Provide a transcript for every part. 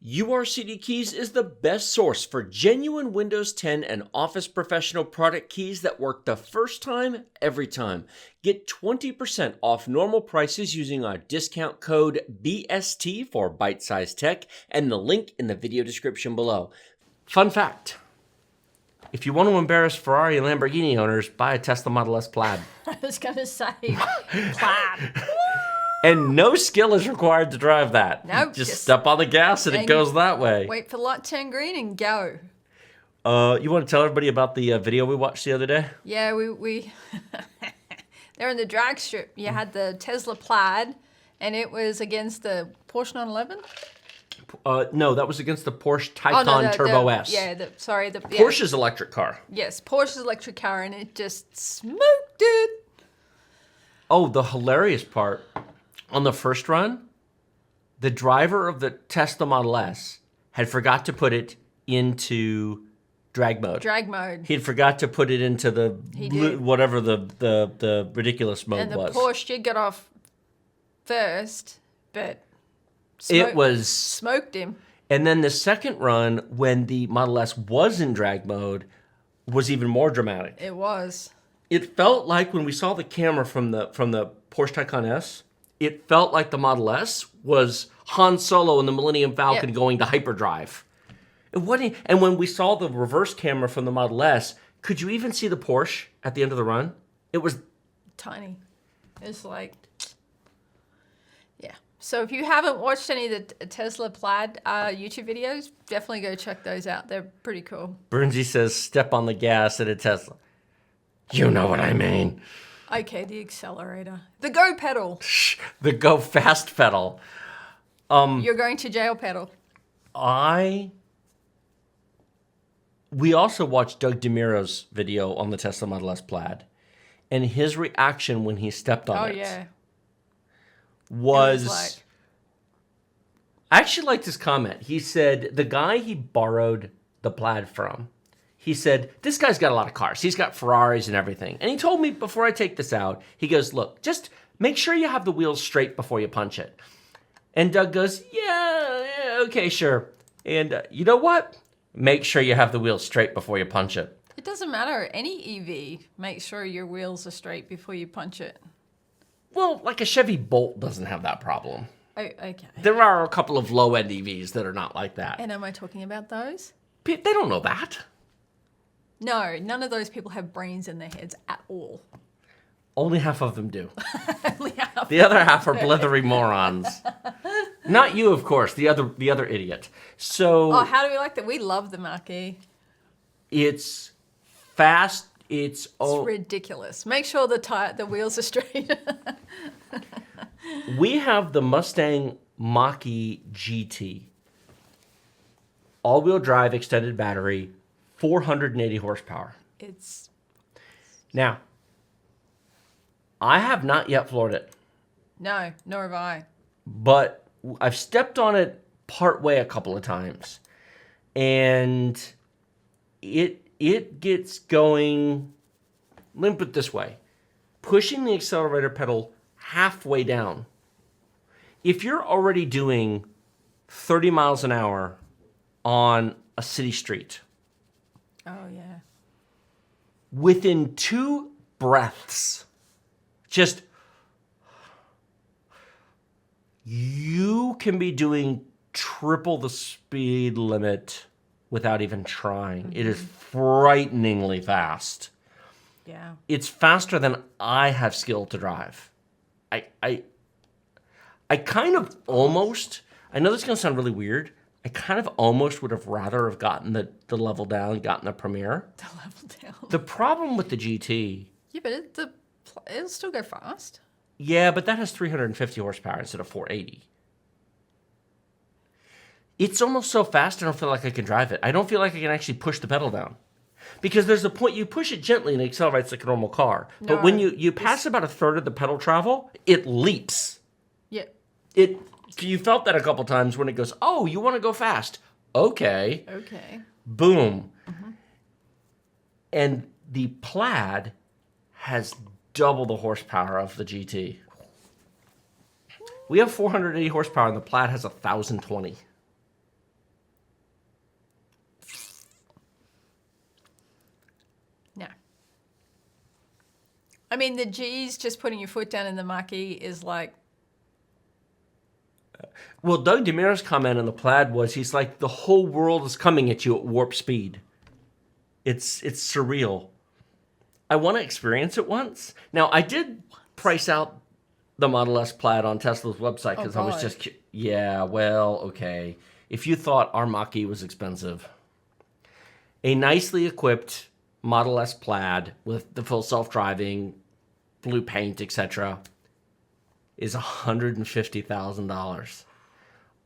URCD Keys is the best source for genuine Windows 10 and Office Professional product keys that work the first time, every time. Get 20% off normal prices using our discount code BST for Byte Size Tech and the link in the video description below. Fun fact, if you want to embarrass Ferrari and Lamborghini owners, buy a Tesla Model S Plaid. I was going to say Plaid. And no skill is required to drive that. Nope. Just step on the gas and it goes that way. Wait for the light to turn green and go. You want to tell everybody about the video we watched the other day? Yeah, we they're in the drag strip. You had the Tesla Plaid, and it was against the Porsche 911? No, that was against the Porsche Taycan Turbo S. Yeah, Porsche's electric car. Yes, Porsche's electric car, and it just smoked it. Oh, the hilarious part. On the first run, the driver of the Tesla Model S had forgot to put it into drag mode. Drag mode. He'd forgot to put it into whatever the ridiculous mode was. And the Porsche did get off first, but smoked him. And then the second run, when the Model S was in drag mode, was even more dramatic. It was. It felt like when we saw the camera from the Porsche Taycan S, it felt like the Model S was Han Solo and the Millennium Falcon going to hyperdrive. And when we saw the reverse camera from the Model S, could you even see the Porsche at the end of the run? It was tiny. It's like, yeah. So if you haven't watched any of the Tesla Plaid YouTube videos, definitely go check those out. They're pretty cool. Bernsey says, step on the gas at a Tesla. You know what I mean. Okay, the accelerator. The go pedal. The go fast pedal. You're going to jail pedal. We also watched Doug DeMiro's video on the Tesla Model S Plaid. And his reaction when he stepped on was like... I actually liked his comment. He said the guy he borrowed the Plaid from, he said, this guy's got a lot of cars. He's got Ferraris and everything. And he told me before I take this out, he goes, look, just make sure you have the wheels straight before you punch it. And Doug goes, yeah, okay, sure. And you know what? Make sure you have the wheels straight before you punch it. It doesn't matter. Any EV, make sure your wheels are straight before you punch it. Well, like a Chevy Bolt doesn't have that problem. Okay. There are a couple of low-end EVs that are not like that. And am I talking about those? They don't know that. No, none of those people have brains in their heads at all. Only half of them do. Only half. The other half are blithering morons. Not you, of course. The other idiot. So. Oh, how do we like that? We love the Mach-E. It's fast. It's ridiculous. Make sure the wheels are straight. We have the Mustang Mach-E GT. All-wheel drive, extended battery. 480 horsepower. Now, I have not yet floored it. No, nor have I. But I've stepped on it part way a couple of times. And it gets going, let me put it this way, pushing the accelerator pedal halfway down. If you're already doing 30 miles an hour on a city street, oh, yeah. within 2 breaths, just, you can be doing triple the speed limit without even trying. Mm-hmm. It is frighteningly fast. Yeah. It's faster than I have skill to drive. I kind of almost, I know this is going to sound really weird, I kind of almost would have rather have gotten the level down, gotten the Premier. The level down. The problem with the GT... Yeah, but it'll still go fast. Yeah, but that has 350 horsepower instead of 480. It's almost so fast I don't feel like I can drive it. I don't feel like I can actually push the pedal down. Because there's a point, you push it gently and it accelerates like a normal car. No, but when you pass about a third of the pedal travel, it leaps. Yeah. You felt that a couple times when it goes, oh, you want to go fast. Okay. Okay. Boom. Mm-hmm. And the Plaid has double the horsepower of the GT. We have 480 horsepower and the Plaid has 1,020. I mean, the G's just putting your foot down in the Mach-E is like, Well, Doug DeMira's comment on the Plaid was, he's like, the whole world is coming at you at warp speed. It's surreal. I want to experience it once. Now, I did price out the Model S Plaid on Tesla's website because I was God. just, yeah, well, okay. If you thought our Mach-E was expensive, a nicely equipped Model S Plaid with the full self-driving, blue paint, etc., is $150,000.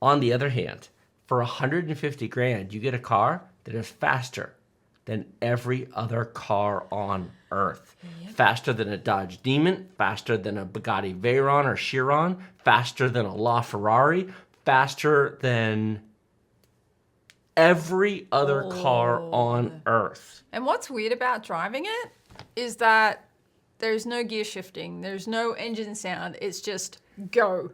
On the other hand, for $150,000, you get a car that is faster than every other car on Earth. Faster than a Dodge Demon, faster than a Bugatti Veyron or Chiron, faster than a LaFerrari, faster than every other car on Earth. and what's weird about driving it is that there's no gear shifting, there's no engine sound, it's just go.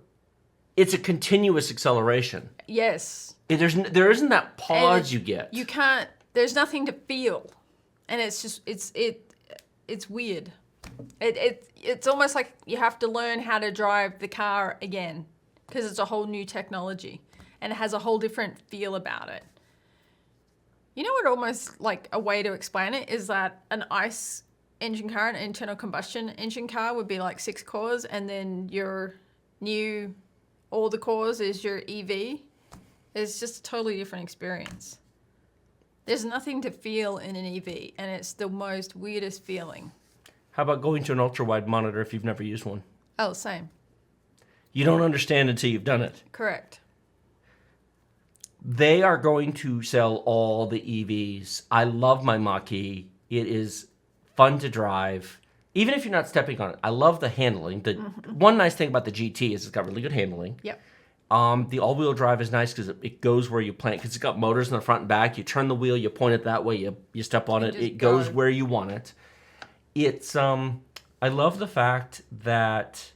It's a continuous acceleration. Yes. There isn't that pause And you get. You can't, there's nothing to feel. And it's just, it's weird. It's almost like you have to learn how to drive the car again because it's a whole new technology and it has a whole different feel about it. You know what, almost like a way to explain it is that an ICE engine car, an internal combustion engine car, would be like 6 cores, and then your new, all the cores is your EV. It's just a totally different experience. There's nothing to feel in an EV, and it's the most weirdest feeling. How about going to an ultra-wide monitor if you've never used one? Oh, same. You don't understand until you've done it. Correct. They are going to sell all the EVs. I love my Mach-E. It is fun to drive, even if you're not stepping on it. I love the handling. The one nice thing about the GT is it's got really good handling. Yep. The all-wheel drive is nice because it goes where you plan. Because it's got motors in the front and back. You turn the wheel, you point it that way, you step on it, just it goes go. where you want it. It's I love the fact that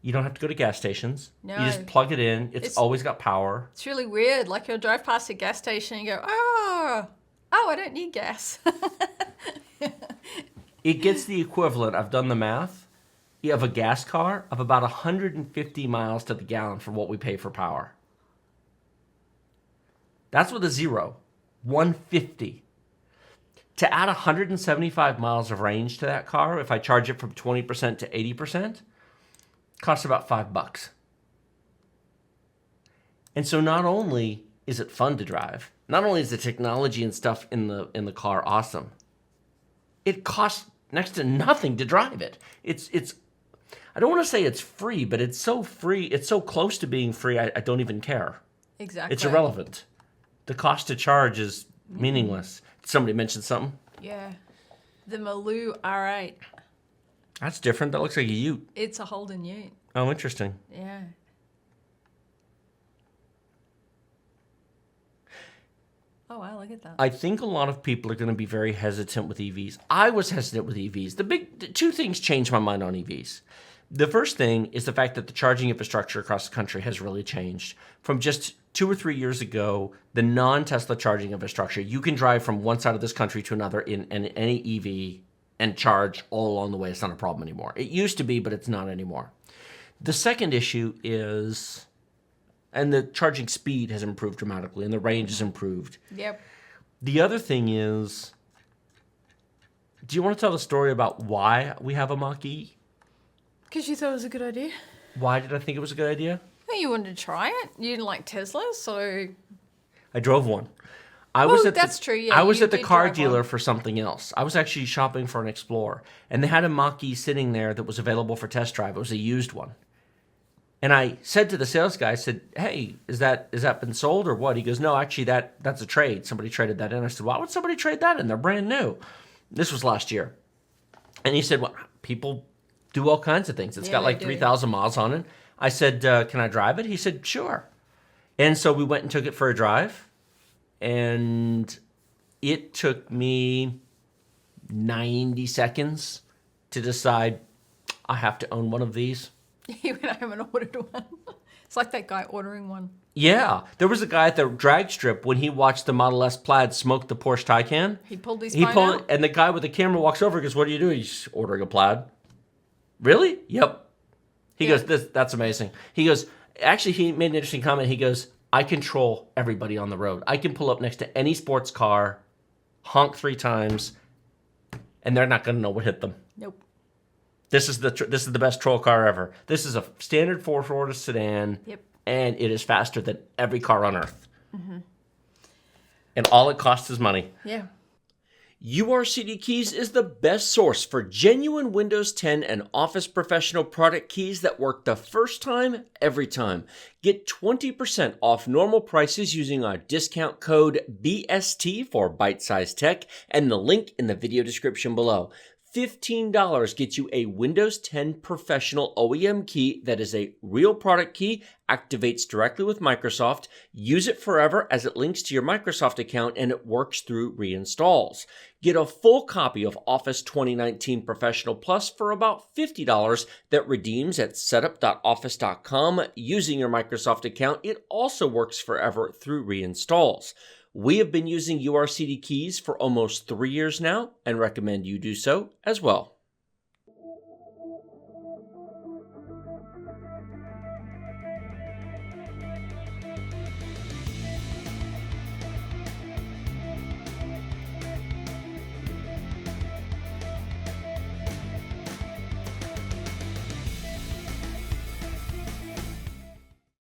you don't have to go to gas stations. No. You just plug it in. It's always got power. It's really weird. Like you'll drive past a gas station and you go, oh, I don't need gas. It gets the equivalent, I've done the math, of a gas car of about 150 miles to the gallon for what we pay for power. That's with a zero. 150. To add 175 miles of range to that car, if I charge it from 20% to 80%, costs about $5. And so not only is it fun to drive, not only is the technology and stuff in the car awesome, it costs next to nothing to drive it. It's I don't want to say it's free, but it's so free, it's so close to being free, I don't even care. Exactly. It's irrelevant. The cost to charge is meaningless. Somebody mentioned something? Yeah. The Maloo R8. That's different. That looks like a Ute. It's a Holden Ute. Oh, interesting. Yeah. Oh, wow, look at that. I think a lot of people are going to be very hesitant with EVs. I was hesitant with EVs. The two things changed my mind on EVs. The first thing is the fact that the charging infrastructure across the country has really changed. From just 2 or 3 years ago, the non-Tesla charging infrastructure, you can drive from one side of this country to another in any EV and charge all along the way. It's not a problem anymore. It used to be, but it's not anymore. The second issue is, and the charging speed has improved dramatically and the range has improved. Yep. The other thing is, do you want to tell the story about why we have a Mach-E? Because you thought it was a good idea. Why did I think it was a good idea? Well, you wanted to try it. You didn't like Tesla, so... I drove one. I was at that's the, true, yeah, I was you at the did car drive dealer one. for something else. I was actually shopping for an Explorer, and they had a Mach-E sitting there that was available for test drive. It was a used one. And I said to the sales guy, I said, hey, is that been sold or what? He goes, no, actually, that's a trade. Somebody traded that in. I said, why would somebody trade that in? They're brand new. This was last year. And he said, well, people do all kinds of things. It's got they like do. 3,000 miles on it. I said, can I drive it? He said, sure. And so we went and took it for a drive. And it took me 90 seconds to decide I have to own one of these. You went home and ordered one. It's like that guy ordering one. Yeah. There was a guy at the drag strip when he watched the Model S Plaid smoke the Porsche Taycan. He pulled his phone out. And the guy with the camera walks over and goes, what are you doing? He's ordering a Plaid. Really? Yep. He Yeah. goes, that's amazing. He goes, actually, he made an interesting comment. He goes, I control everybody on the road. I can pull up next to any sports car, honk 3 times, and they're not going to know what hit them. Nope. This is the best troll car ever. This is a standard 4-door sedan, Yep. and it is faster than every car on Earth. Mm-hmm. And all it costs is money. Yeah. URCD Keys is the best source for genuine Windows 10 and Office Professional product keys that work the first time, every time. Get 20% off normal prices using our discount code BST for Byte Size Tech and the link in the video description below. $15 gets you a Windows 10 Professional OEM key that is a real product key, activates directly with Microsoft, use it forever as it links to your Microsoft account and it works through reinstalls. Get a full copy of Office 2019 Professional Plus for about $50 that redeems at setup.office.com using your Microsoft account. It also works forever through reinstalls. We have been using URCD keys for almost 3 years now and recommend you do so as well.